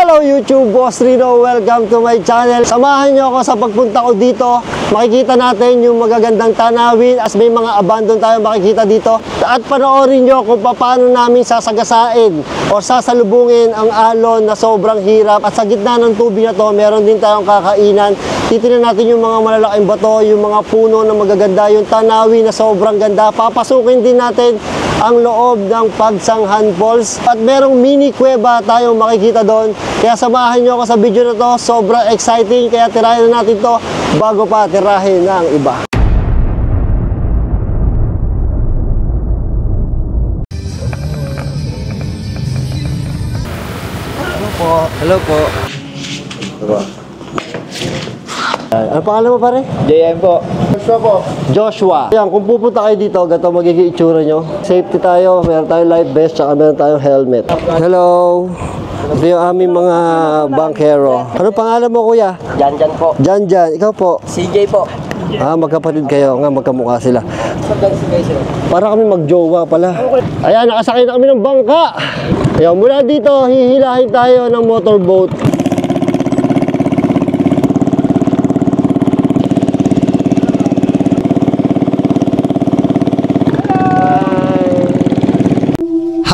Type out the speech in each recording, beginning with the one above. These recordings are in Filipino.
Hello YouTube, Boss Rino. Welcome to my channel. Samahan nyo ako sa pagpunta ko dito. Makikita natin yung magagandang tanawin as may mga abandon tayo makikita dito. At panoorin nyo kung paano namin sasagasain o sasalubungin ang alon na sobrang hirap. At sa gitna ng tubig na to, meron din tayong kakainan. Titignan natin yung mga malalaking bato, yung mga puno na magaganda, yung tanawin na sobrang ganda. Papasukin din natin ang loob ng Pagsanghan Falls. At merong mini kuweba tayong makikita doon. Kaya samahan nyo ako sa video na to. Sobrang exciting. Kaya tirahin na natin to bago pa tirahin ang iba. Hello po. Hello po. Diba? Ano pangalan mo pare? JM po. Joshua po. Joshua. Yan, kung pupunta kayo dito, ganito magiging itsura nyo. Safety tayo, meron tayong life vest, tsaka meron tayong helmet. Hello. Ito yung aming mga bankero. Ano pangalan mo kuya? Janjan po. Janjan. Ikaw po? CJ po. Ah, magkapatid kayo. Nga, magkamukha sila. Para kami magjowa pala. Ayan, nakasakay na kami ng bangka. Ayan, mula dito, hihilahin tayo ng motorboat.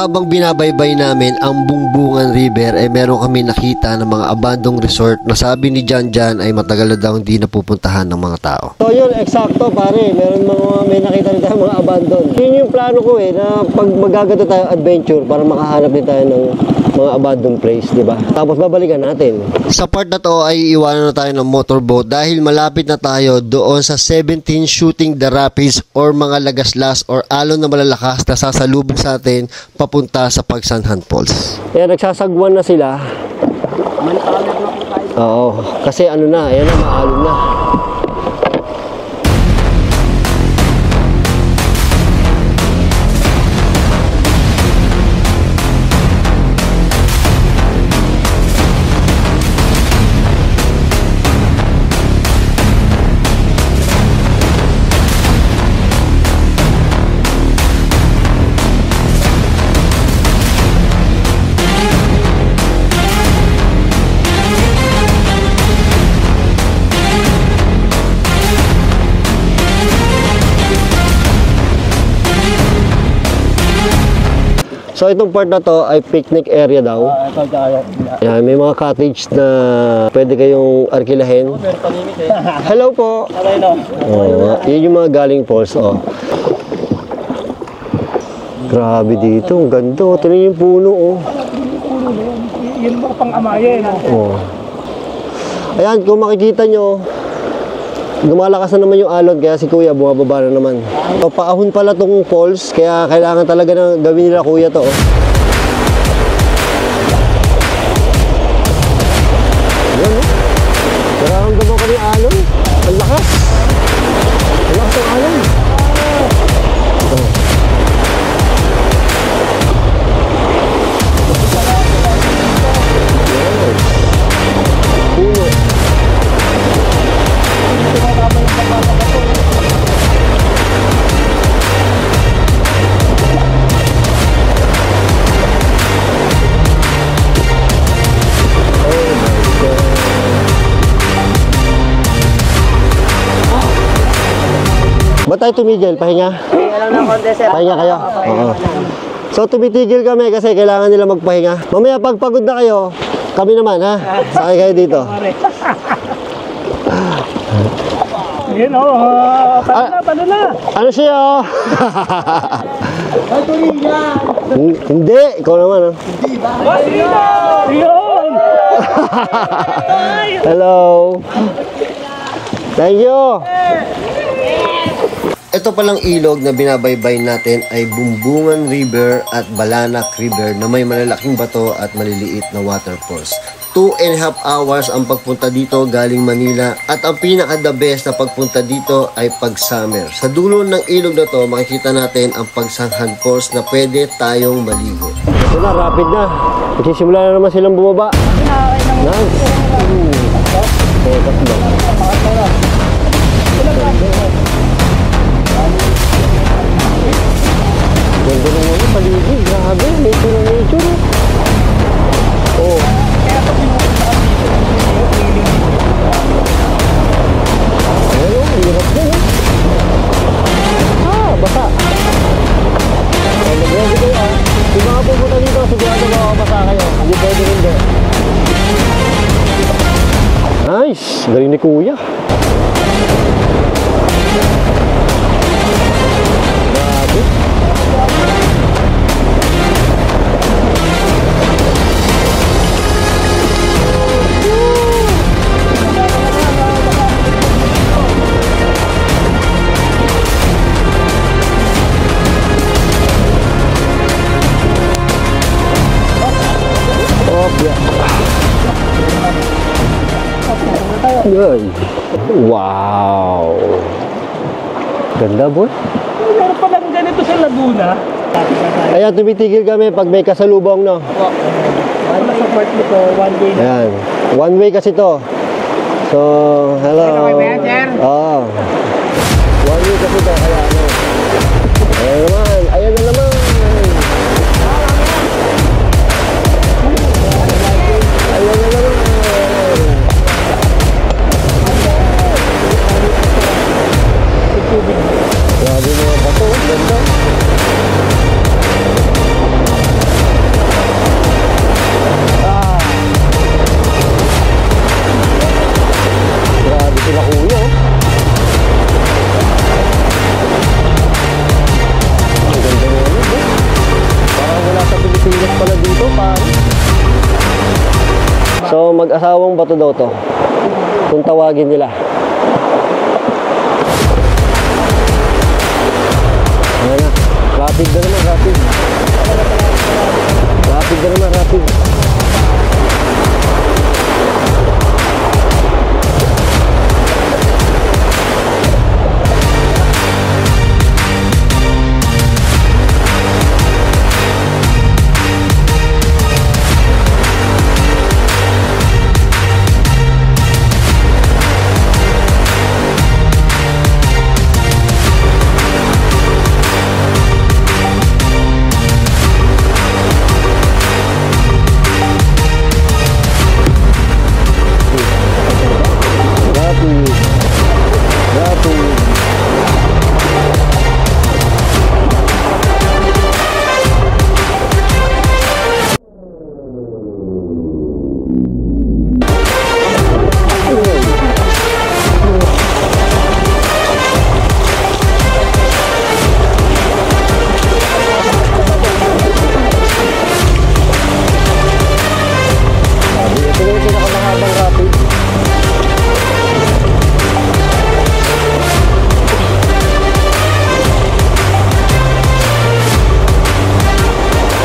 Habang binabaybay namin ang Bungbungan River ay meron kami nakita ng mga abandoned resort na sabi ni Janjan ay matagal na daw hindi napupuntahan ng mga tao. So yun, eksakto pare, may nakita rin tayo mga abandoned. Yun yung plano ko na pag magagato tayo adventure para makahanap din tayo ng mga abandoned place, di ba? Tapos babalikan natin. Sa part na to ay iwanan na tayo ng motorboat dahil malapit na tayo doon sa 17 Shooting the Rapids or mga lagaslas or alon na malalakas na sasalubong sa atin papunta sa Pagsanghan Falls. Ayan, nagsasagwan na sila. Oo, kasi ano na, ayan na, maalon na. So itong part na to ay picnic area daw. Yan, may mga cottage na pwede kayong arkilahin. Hello po. Oh, yun yung mga galing falls. Oh. Grabe dito, ang ganda. Tingnan yung puno. Oh. Yun mga pang-amayin. Oh. Ayan, kung makikita nyo, lumalakas na naman yung alon, kaya si kuya bumababa na naman. So, paahon pala tong falls, kaya kailangan talaga na gawin nila kuya to. Oh. Ayan, oh. Nararamdaman ko yung alon. Ang lakas. Ang lakas ng alon. Oh. Puno. Ba't tayo tumigil? Pahinga? Pahinga lang ng konti, sir. Pahinga kayo? Oo. So tumitigil kami kasi kailangan nila magpahinga. Mamaya pag pagod na kayo, kami naman ha? Sakay kayo dito. Yun o, paano na? Ano siya oh? Hindi, ikaw naman oh. Hindi ba? Yun! Hello. Thank you. Ito palang ilog na binabaybay natin ay Bungbungan River at Balanak River na may malalaking bato at maliliit na waterfalls. 2.5 hours ang pagpunta dito galing Manila at ang pinaka-the best na pagpunta dito ay pag summer. Sa dulo ng ilog na to makikita natin ang Pagsanghan Falls na pwede tayong maligo. Ito na, rapid na. Magsisimula na naman silang bumaba. Nice. Ganda naman yung paligid. Grabe, nature na nature. Oh. Galing ni Kuya. Grabe. Ay. Wow. Ganda, boy. Meron pa lang ganito sa Laguna. Kaya tumitigil kami pag may kasalubong, no? Ano sa part nito, one way na. Ayan. One way kasi to. So, hello. Okay ba yan, sir? Oo. One way kasi to. Kaya ano. Ayan naman. Ayan na naman. Ayan na naman. Grabe mga bato. Ganda. Grabe sila Kuya. Ang ganda mo naman. Parang wala sa Pilipinas pala dito, pare. So, mag-asawang bato daw to. Kung tawagin nila. Ayan na. Rapid na naman, rapid. Rapid na naman, rapid.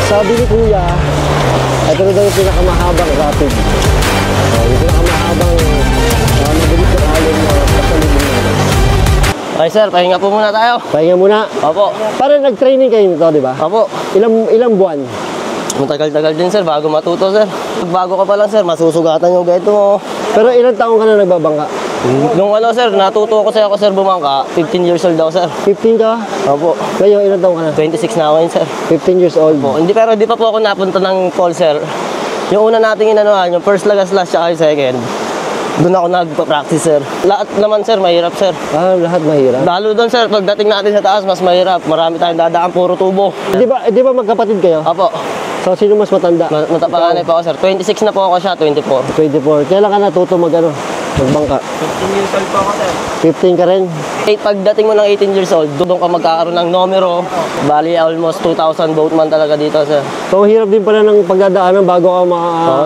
Sabi ni Kuya, ito na daw yung pinakamahabang rapid. Yung pinakamahabang mabilis na alon na pasalubong natin. Okay sir, pahinga po muna tayo. Pahinga muna. Opo. Parang nag-training kayo nito, di ba? Opo. Ilang buwan? Matagal-tagal din sir, bago matuto sir. Bago ka pa lang sir, masusugatan yung beto mo. Pero ilang taong ka na nagbabangka? Nung ano sir, natuto ako sir bumangka, 15 years old ako sir. 15 ka? Opo. Ngayon, ilang taong ka na? 26 na ako yun sir. 15 years old. Opo. Pero hindi pa po ako napunta ng call sir. Yung una nating inanuhan, yung first lagas last tsaka yung second. Doon ako nagpa-practice sir. Lahat naman sir, mahirap sir. Lahat mahirap. Lalo doon sir, pagdating natin sa taas, mas mahirap. Marami tayong dadaan, puro tubo. Di ba magkapatid kayo? Opo. So, sino mas matanda? Matapanganay pa ako sir. 26 na po ako siya, 24. 24. Kailan ka natuto magbangka? 15 years old po ako sir. 15 ka rin? Pagdating mo ng 18 years old, doon ka magkakaroon ng numero. Bali, almost 2,000 boatman talaga dito, sir. So, hirap din pala ng pagdadaanan bago ka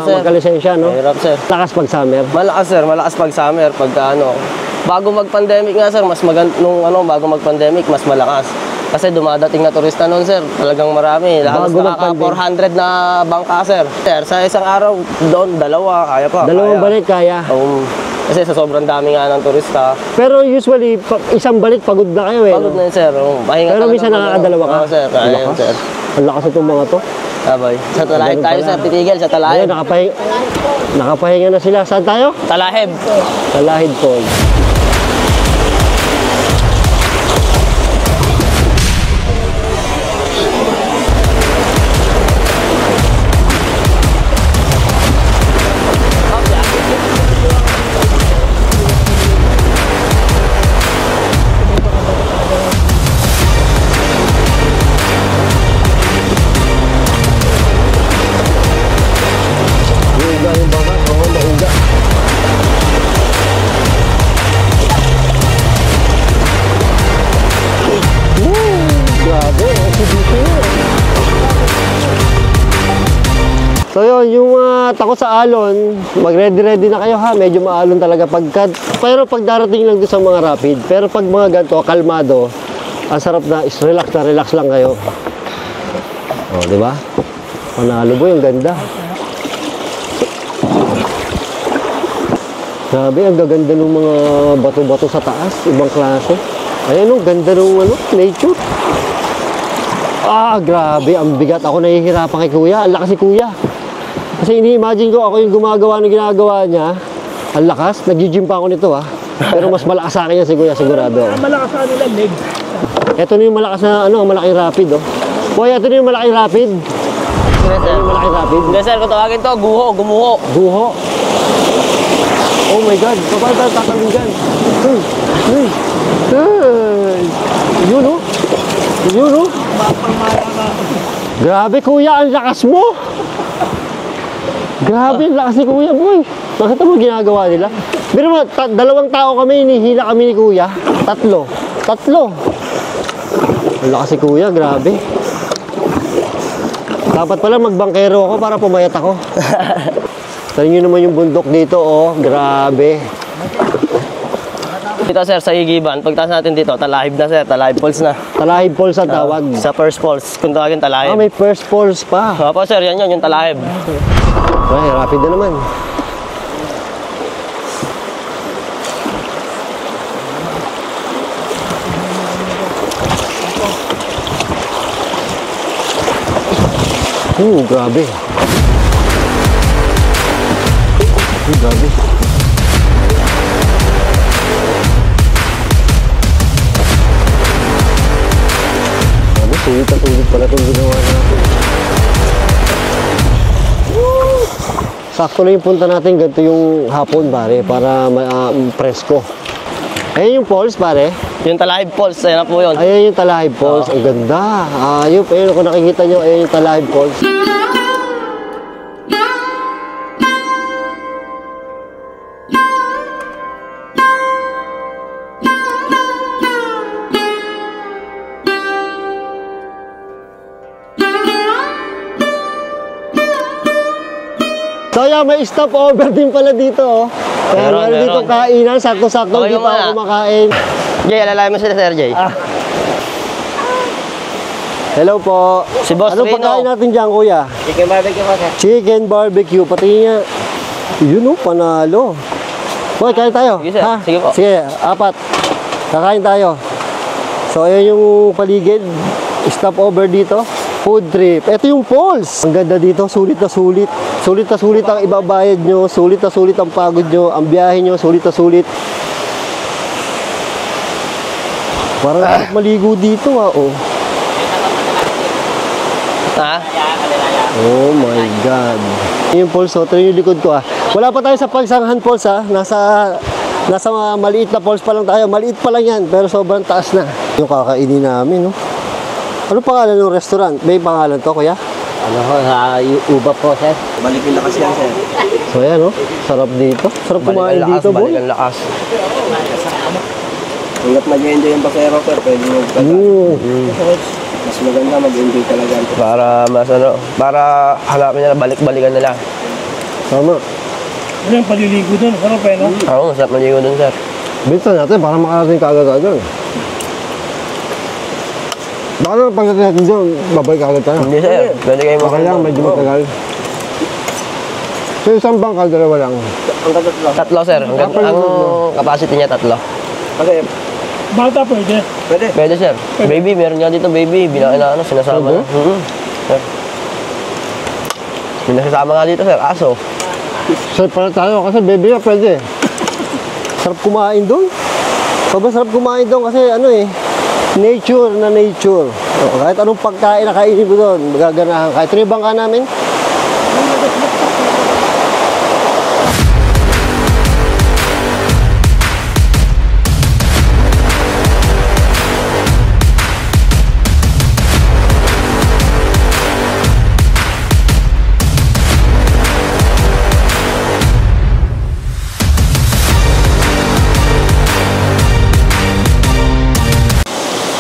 sir. magkalisensya, no? Mahirap, sir. Lakas pag summer. Malakas, sir. Malakas pag summer. Pagka ano. Bago mag-pandemic nga, sir, bago mag-pandemic, mas malakas. Kasi dumadating na turista noon, sir. Talagang marami. Halos nakaka 400 na bangka, sir. Sir, sa isang araw, doon, dalawa, kaya pa. Dalawang balik kaya. Kasi sa sobrang dami nga ng turista. Pero usually, isang balik pagod na kayo eh. Pagod na yun, sir. Pahinga Pero talaga minsan pag- nakakadalawa ka. Oo, sir. Kaya yun, sir. Ang lakas itong mga to. Sabay. Sa Talahib Ganun tayo, pala. sir. Titigil sa Talahib. Ayun, nakapahinga na sila. Saan tayo? Talahib. Sa Lahid Falls. Yung bangka, mauga. yung mga takot sa alon, mag-ready na kayo ha. Medyo maalon talaga pero pag darating lang doon sa mga rapid. Pero pag mga ganito, kalmado, ang sarap na relax lang kayo. O, di ba? Panalo boy, ang ganda. Grabe, ang gaganda ng mga bato-bato sa taas. Ibang klase. Ayan o, ganda ng nature. Grabe, ang bigat. Ako nahihirapan kay kuya. Ang lakas si kuya. Kasi ini-imagine ko, ako yung gumagawa ng ginagawa niya. Ang lakas. Nag-gym pa ako nito ha. Pero mas malakas sa akin yan si kuya, sigurado. Malakas sa nila leg. Ito na yung malakas na, malaking rapid oh. Kuya, ito na yung malaking rapid. Yes, sir. Yung malaking rapid. Hindi, sir, kung tawagin to, gumuho. Guho. Oh my God, paano tayo tatalong dyan? Yun oh. Yun oh. Grabe kuya, ang lakas mo. Grabe, ang lakas ni kuya boy. Nakita mo ginagawa nila? Pero dalawang tao kami, hinihila kami ni kuya. Tatlo. Ang lakas si kuya, grabe. Dapat pala magbangkero ako para pumayat ako. Tignan nyo naman yung bundok dito, oh. Grabe. Dito, sir, sa Igiban, pagtaas natin dito, talahib na, sir. Talahib falls na. Talahib falls ang tawag. Sa first falls, kung tawagin talahib. May first falls pa. Opo, sir, yan yung talahib. Ay, rapid na naman. Grabe. Grabe. Sulit at ulit pala itong ginawa natin. Sakto na yung punta natin, ganito yung hapon pare, para presko. Ayan yung falls pare. Yung talahib falls, ayan na po yun. Ayan yung Talahib Falls, ang ganda. Ayun, kung nakikita nyo, ayan yung Talahib Falls. So yeah, may stopover din pala dito oh. Kaya meron dito kainan, sakto-sakto dito ako kumakain. Jay, alalay mo sila, Sir Jay. Hello po. Si Boss Ano Rino. pagkain natin dyan, kuya? Chicken barbecue po, sir. Chicken barbecue. Pati niya. Yun oh, panalo. Boy, kain tayo. Sige, sir. Ha? Sige po. Sige, 4. Kakain tayo. So, ayan yung paligid. Stopover dito. Food trip. Ito yung falls. Ang ganda dito. Sulit na sulit. Sulit na sulit ang ibabayad nyo. Sulit na sulit ang pagod nyo. Ang biyahe nyo. Sulit na sulit. Parang maligo dito oh. Ha? Oh my God. Yung falls, ito yung likod ko Wala pa tayo sa Pagsanghan Falls Nasa maliit na falls pa lang tayo. Maliit pa lang yan, pero sobrang taas na. Yung kakainin namin, no? Ano pangalan ng restaurant? May pangalan to, kuya? Uba po, sir. Balikin lakas yan, sir. So ayan, no? Sarap dito. Sarap kumain dito, boy. Balikan lakas. Hanggat mag-enjoy yung pasero, sir, pwede mo mas maganda mag-enjoy talaga. Para hanapin nila, balik-balikan nila. Tama. Ano yung paliligo doon? Ano pa yun? Oo, masarap maligo dun, sir. Binta natin para makarating kaagad-agad. Baka naman pagdating natin doon, babalik agad tayo. Hindi, sir. Pwede kayo Okay lang, medyo matagal. So isang bangkal, dalawa lang. Tatlo, sir. Ang capacity niya, tatlo. Okay. Bata pwede? Pwede, sir. Baby, meron nga dito, baby. Sinasama na. Sir. Sinasama nga dito, sir. Aso. So pala tayo kasi baby na pwede. Sarap kumain doon. Sobrang sarap kumain doon kasi nature na nature. Kahit anong pagkain na kainin mo doon, magaganahan. Kahit ito yung bangka namin.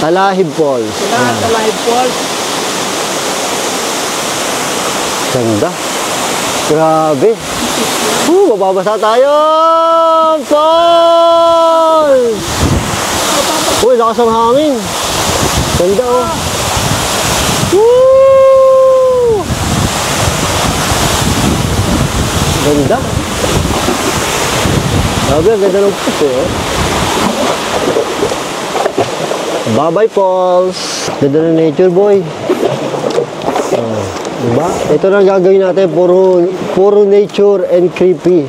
Talahib Falls. Talahib Falls. Ganda. Grabe. Mababasa tayo! Falls! Uy, lakas ang hangin. Ganda oh. Woo! Ganda. Grabe, ang ganda ng puso eh. Bye-bye Falls. Ganda ng nature boy. Diba? Ito na gagawin natin, puro nature and creepy.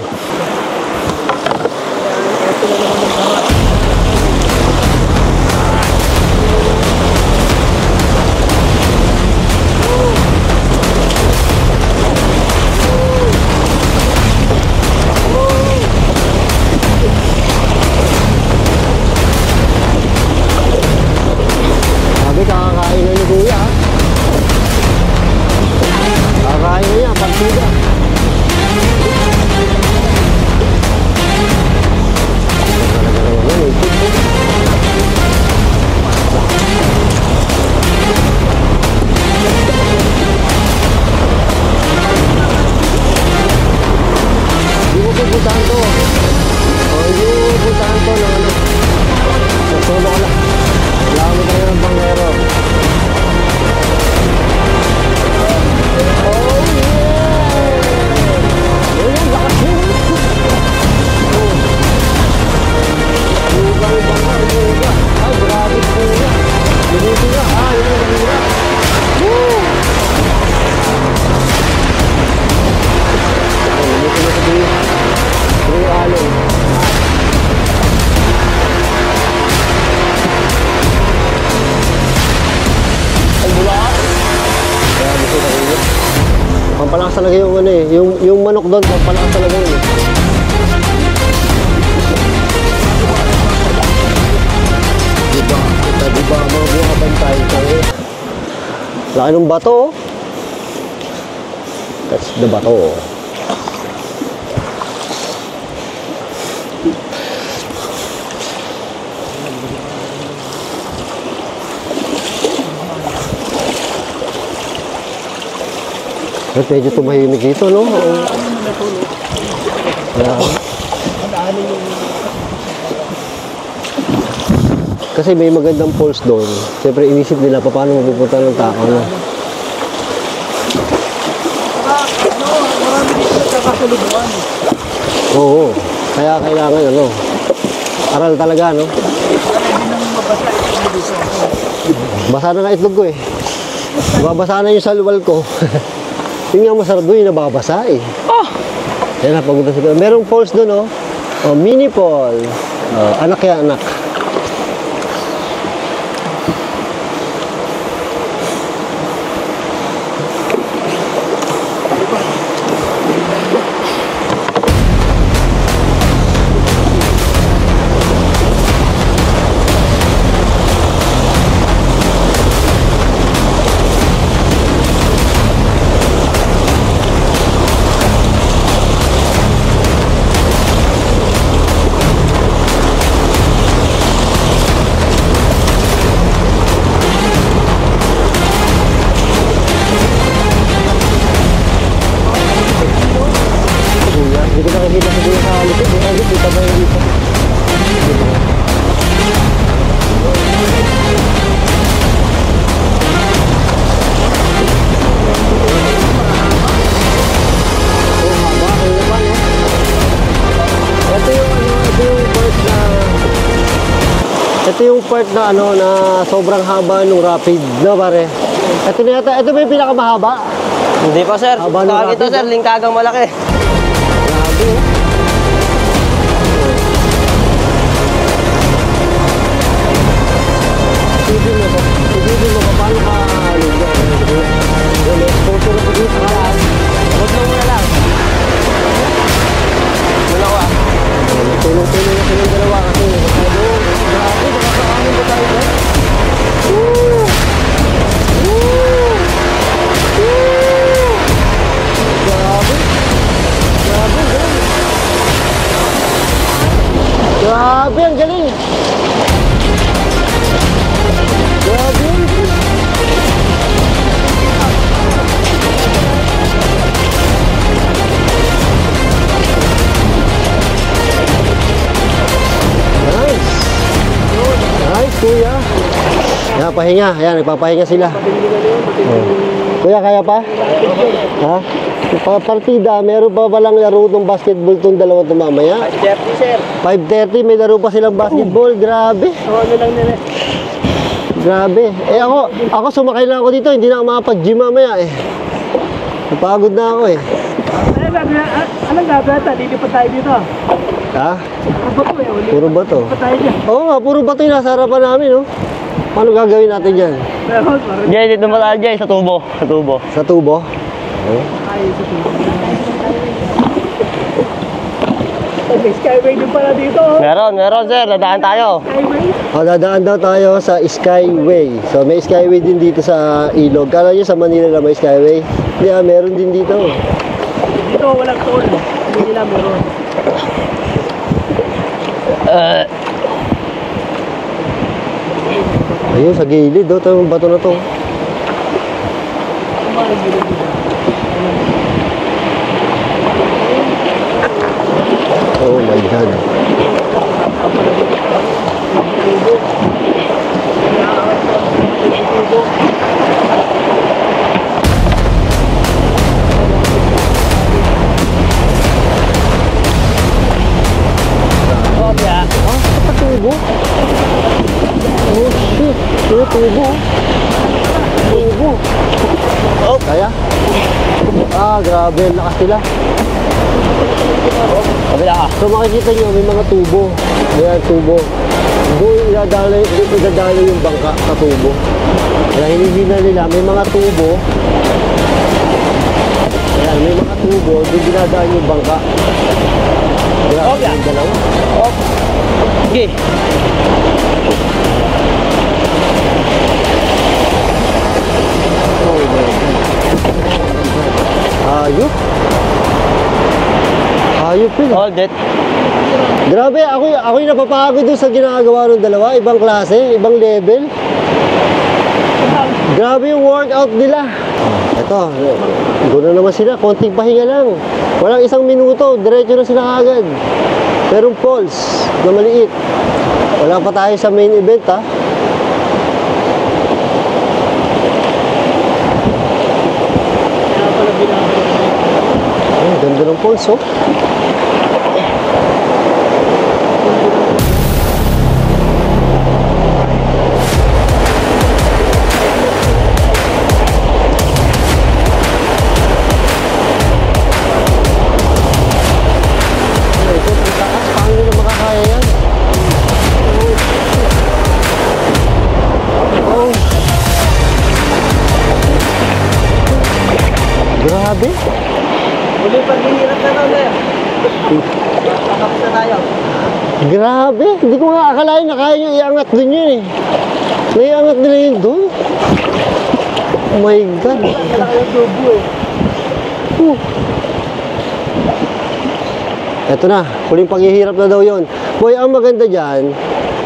Sabi, kakakain na ni Kuya. Kakain na yan, partida. Hindi mo pupuntahan to. Hindi mo pupuntahan to na ano. Nasulo ka lang. Kailangan mo tayo ng bangero. Pampalakas talaga yung ano eh, yung manok doon, pampalakas talaga yun eh. Diba, mga buha bantay tayo. Laki ng bato oh. That's the bato oh. At medyo tumahimik dito, no? Kasi may magandang falls doon. Siyempre, inisip nila paano mapupunta ng tao, no? Marami dito sa kasulubungan. Oo. Kaya kailangan, ano? Aral talaga, no? Basa na nga itlog ko, eh. Babasa na yung salwal ko. Yung nga masarap doon, yung nababasa eh. Oh! Yan na, pagunta sa... Merong falls doon, oh. Oh, mini fall. Oh, anak ya, anak. Ito yung part na ano na sobrang haba ng rapid, no pare? Ito na yata, ito ba yung pinakamahaba? Hindi pa sir. Haba ng Tawag ito rapid, sir, lingkagang malaki. Grabe. Isipin mo pa paano ka exposure na dito sa kalaan. Huwag mo muna lang. Muna ko ah. Tulong-tulong na silang dalawa kasi grabe, nakakaamin ba tayo dyan? Grabe. Grabe, galing. Grabe, ang galing. Grabe. nagpapahinga. Ayan, nagpapahinga sila. Oh. Kuya, kaya pa? Ha? Partida, meron pa palang laro ng basketball itong dalawang ito mamaya? 5:30, sir. 5:30, may laro pa silang basketball. Grabe. So, ano lang nila? Grabe. Eh ako sumakay lang ako dito. Hindi na ako makapag-gym mamaya eh. Napagod na ako eh. Anong gagawin? Lilipat tayo dito. Ha? Puro bato eh. Puro bato. Lipat tayo dyan. Oo nga, puro bato yung nasa harapan namin, no? Paano gagawin natin dyan? Pero, parang Jay, dito mo tayo, Jay, sa tubo. Sa tubo. Sa tubo? tayo sa tubo. May skyway din pala dito. Meron, sir. Dadaan tayo. Skyway. O, dadaan daw tayo sa Skyway. So, may Skyway din dito sa Ilog. Kala nyo sa Manila na may Skyway? Hindi, meron din dito. Dito walang toll. Hindi nila meron. Ayun, sa gilid, oh. Ito yung bato na to. Oh my God. Tubo? Oh shit. Ito tubo. Tubo. Oh. Kaya? Grabe. Lakas sila. Kabila ka. So makikita nyo, may mga tubo. Ayan, tubo. Doon idadali yung bangka sa tubo. Kaya hinihina nila, may mga tubo. Ayan, may mga tubo. Doon dinadaan yung bangka. Grabe, yung dalawa. Sige. Oh my God. Hayop. Hayop yun. Hold it. Grabe, ako yung napapagod doon sa ginagawa ng dalawa. Ibang klase, ibang level. Grabe yung workout nila. Ito, doon na naman sila. Konting pahinga lang. Walang isang minuto. Diretso na sila kagad. Merong falls na maliit. Wala pa tayo sa main event, ha? Ay, ganda ng falls, oh. Paano nila makakaya yan? Oh. Grabe. Uli pag hinirap na daw, sir. Tapos na tayo. Grabe. Hindi ko nga akalain na kaya nyo iangat dun yun eh. Naiangat nila yun dun. Oh my God. Malaki yung tubo eh. Eto na, huling paghihirap na daw yon. Boy, ang maganda dyan,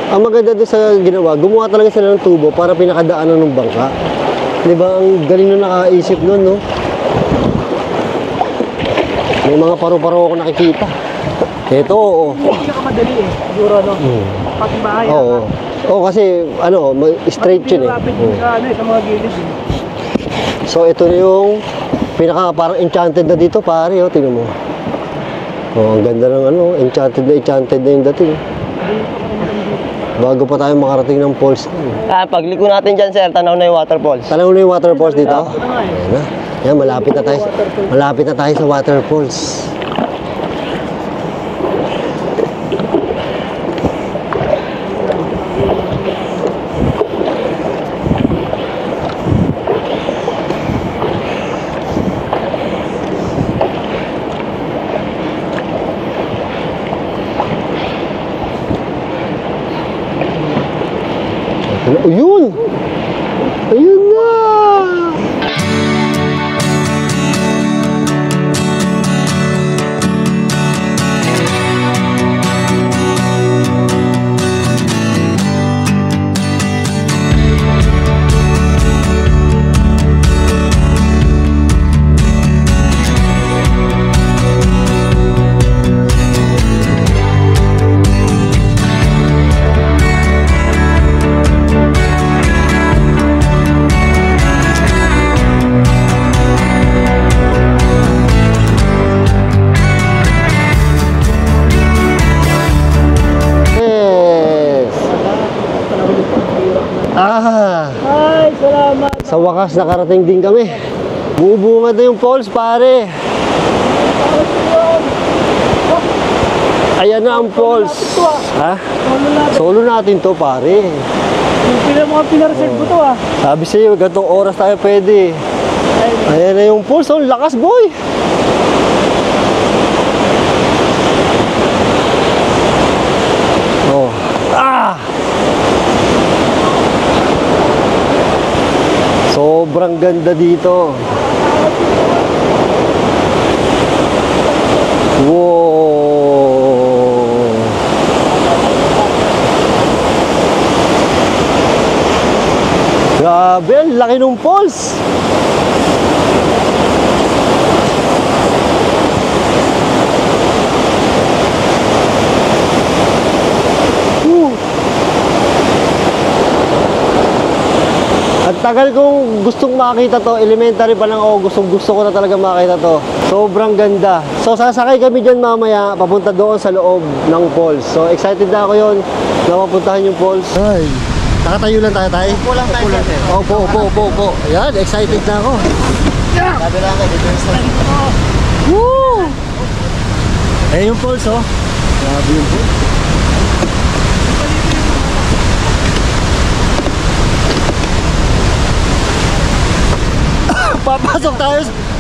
ang maganda doon sa ginawa, gumawa talaga sila ng tubo para pinakadaanan ng bangka. Di ba, ang galing na nakaisip nun, no? May mga paro-paro ako nakikita. Ito, oo. Hindi ka madali eh. Siguro, no? Pati bahay. Oo. Oo, kasi, straight yun eh. Rapid din sa, sa mga gilid eh. So, ito na yung parang enchanted na dito, pare, oh, tingnan mo. Oh, ang ganda ng enchanted na yung dating. Bago pa tayo makarating ng falls. Pagliko natin dyan, sir, tanaw na yung waterfalls. Tanaw na yung waterfalls dito. Ayan na. Ayan, malapit na tayo. Malapit na tayo sa waterfalls. Ayun! Ayun na! Sa wakas, nakarating din kami. Bubunga na yung falls, pare. Ayan na ang falls. Ha? Solo natin to, pare. Yung mga pinareserve ko to ah. Sabi sa'yo, gantong oras tayo pwede. Ayan na yung falls. Oh, lakas, boy. Oh. Ah! Sobrang ganda dito. Wow! Grabe, ang laki ng falls. Ang tagal kong gustong makita to, elementary pa lang ako, gusto ko na talaga makita to. Sobrang ganda. So sasakay kami dyan mamaya, papunta doon sa loob ng falls. So excited na ako yun na mapuntahan yung falls. Ay, nakatayo lang tayo tayo. Upo lang tayo. Opo. Ayan, excited na ako. Sabi lang kayo, dito sa... Woo! Ayan yung falls, oh. Grabe yung falls.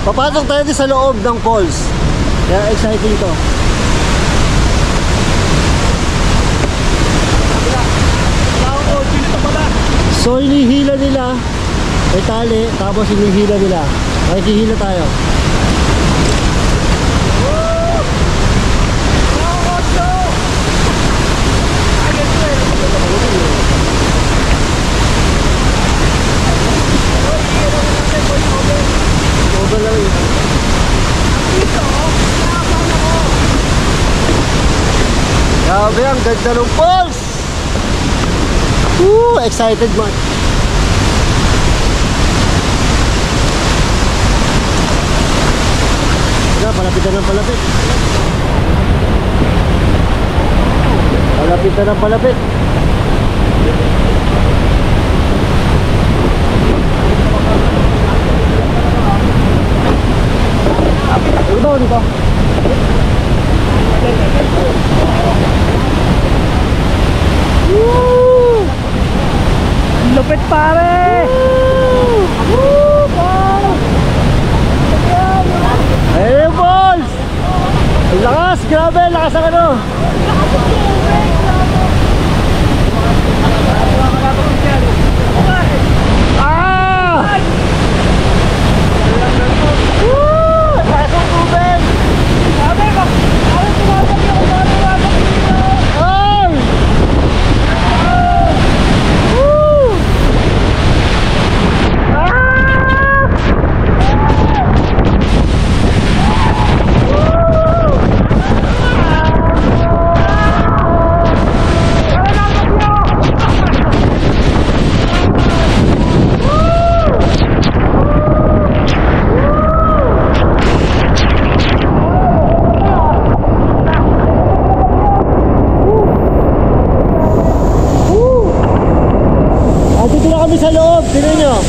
Papasok tayo din sa loob ng falls. Kaya exciting to. So hinihila nila, may tali, tapos hinihila nila. Makikihila tayo. Grabe, ang ganda ng falls! Woo! Excited man! Palapit na ng palapit. Palapit na ng palapit. Dito. Woo! Lupit pare! Ayun yung balls! Ang lakas! Grabe! Lakas ang ano! Ah! Woo! Lakas ang tubig! Ay! Woo! Dito na kami sa loob, tingnan nyo.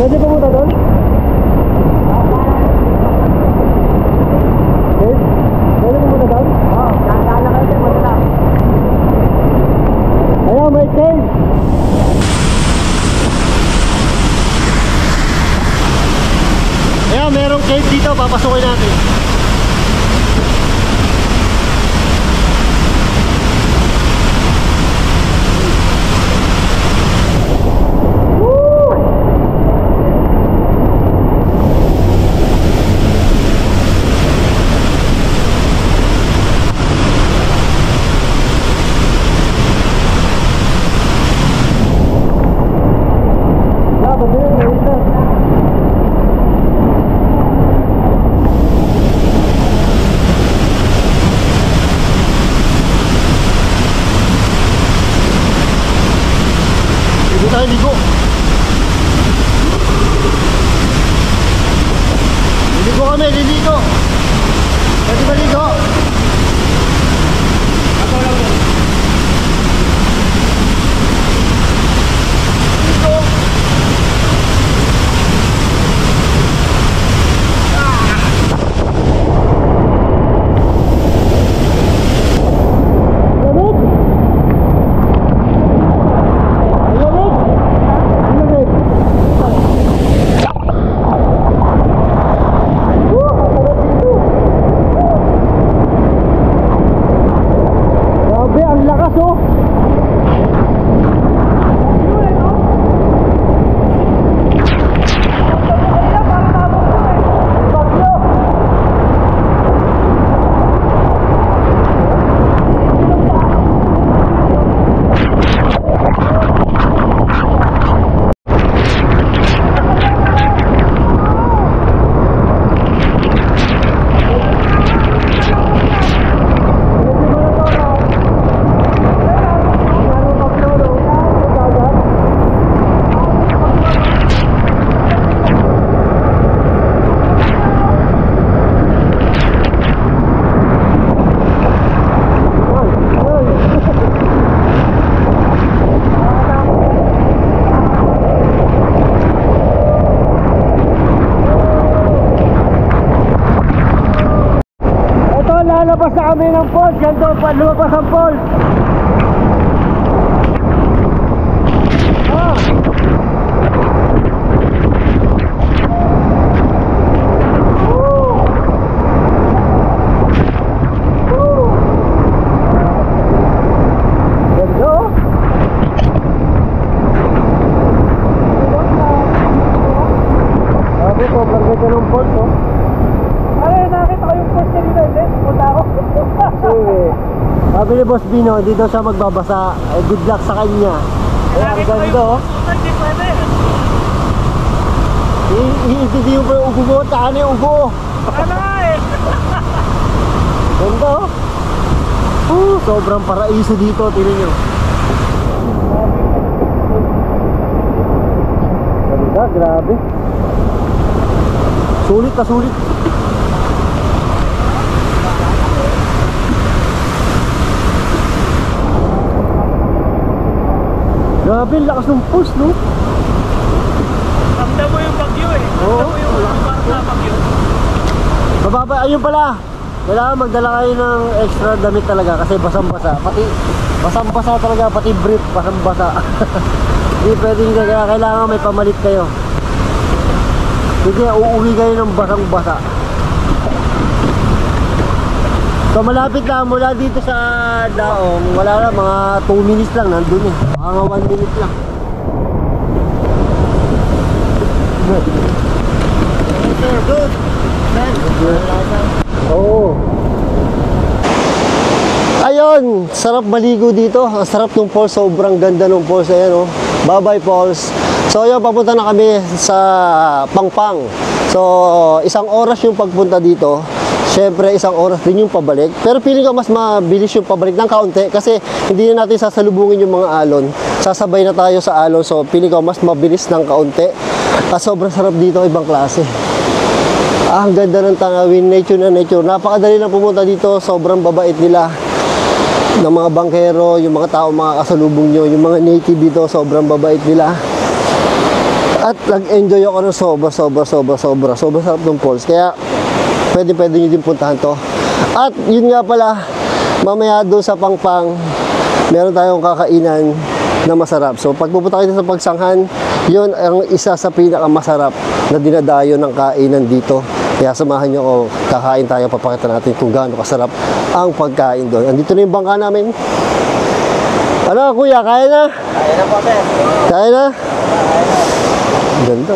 Pwede pumunta doon? Pwede pumunta doon? Oo, nakakala kayo sa pumunta. Ayan, may cave. Ayan, merong cave dito. Papasukin natin. maligo. Pwede maligo. Lalabas na kami ng falls. Yan doon pa, lumabas ang falls. Ganda oh. Sabi ko, ganda ng falls oh. Ay, nakita ko yung post kanina ulit. Punta ako. Sabi ni Boss Bino, hindi daw siya magbabasa. Good luck sa kanya. Ang ganda oh. Hindi pwede. Iintindi yung ubo mo, tahan yung ubo. Ano nga eh. Ganda oh. Sobrang paraiso dito, tingnan nyo. Ganda, grabe. Sulit na sulit. Grabe, lakas ng pulse, no? Ramdam mo yung bagyo eh. Ramdam mo yung parang na bagyo. Mababa, ayun pala. Kailangan magdala kayo ng extra damit talaga kasi basang-basa. Pati basang-basa talaga, pati brief basang-basa. Hindi pwedeng kailangan may pamalit kayo. Hindi, uuwi kayo ng basang-basa. So malapit lang mula dito sa Daong, wala na, mga 2 minutes lang nandun eh. Mga 1 minute lang. Good. Good. Oo. Ayun, sarap maligo dito. Ang sarap ng falls, sobrang ganda ng falls. Ayan oh, Babay Falls. So ayun, papunta na kami sa Pangpang. So 1 oras yung pagpunta dito. Siyempre, 1 oras din yung pabalik. Pero feeling ko mas mabilis yung pabalik ng kaunti kasi hindi na natin sasalubungin yung mga alon. Sasabay na tayo sa alon. So, feeling ko mas mabilis ng kaunti. Sobrang sarap dito, ibang klase. Ang ganda ng tanawin, nature na nature. Napakadali lang pumunta dito. Sobrang babait nila ng mga bangkero, yung mga tao makakasalubong nyo, yung mga native dito, sobrang babait nila. At nag-enjoy ako ng sobra sarap ng falls. Kaya pwede nyo din puntahan to. At yun nga pala, mamaya doon sa Pangpang, meron tayong kakainan na masarap. So pag pupunta kayo sa Pagsanghan, yun ang isa sa pinakamasarap na dinadayo ng kainan dito. Kaya samahan nyo ako, kakain tayo, papakita natin kung gaano kasarap ang pagkain doon. Andito na yung bangka namin. Ano kuya, kaya na? Kaya na po, sir. Kaya na? Ganda.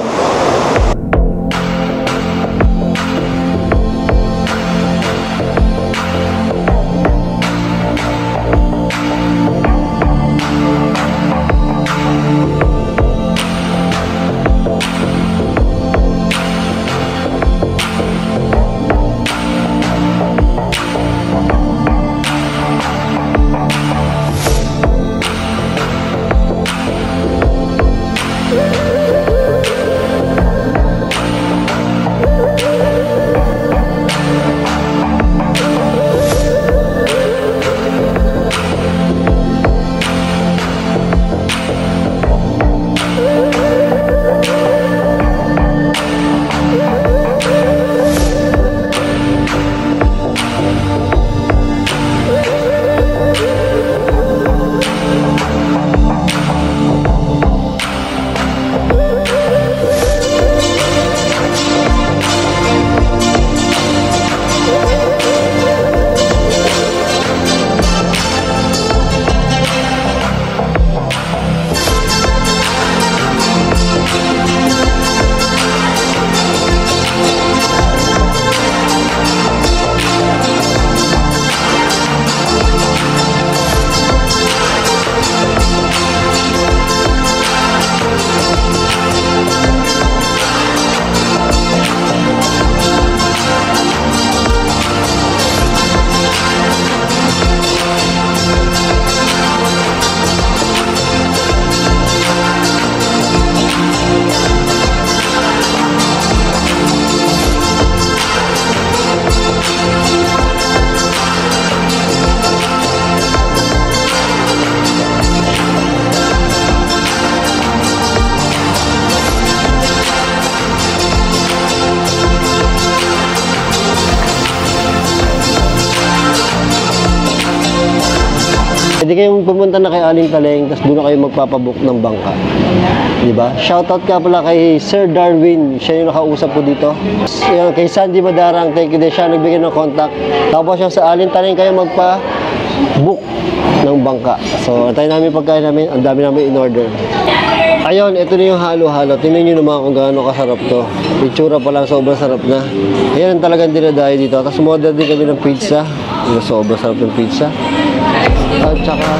Pwede kayong pumunta na kay Aling Taleng, tapos doon na kayo magpapabook ng bangka. Diba? Shoutout ka pala kay Sir Darwin, siya yung nakausap ko dito. Yan, kay Sandy Madarang, thank you din, siya nagbigay ng contact. Tapos yung sa Aling Taleng kayo magpa-book ng bangka. So, tayo namin pagkain namin, ang dami namin in order. Ayun, ito na yung halo-halo. Tingnan nyo naman kung gaano kasarap to. Itsura pa lang, sobrang sarap na. Ayan ang talagang dinadayo dito. Tapos model din kami ng pizza. Sobrang sarap ng pizza. At saka,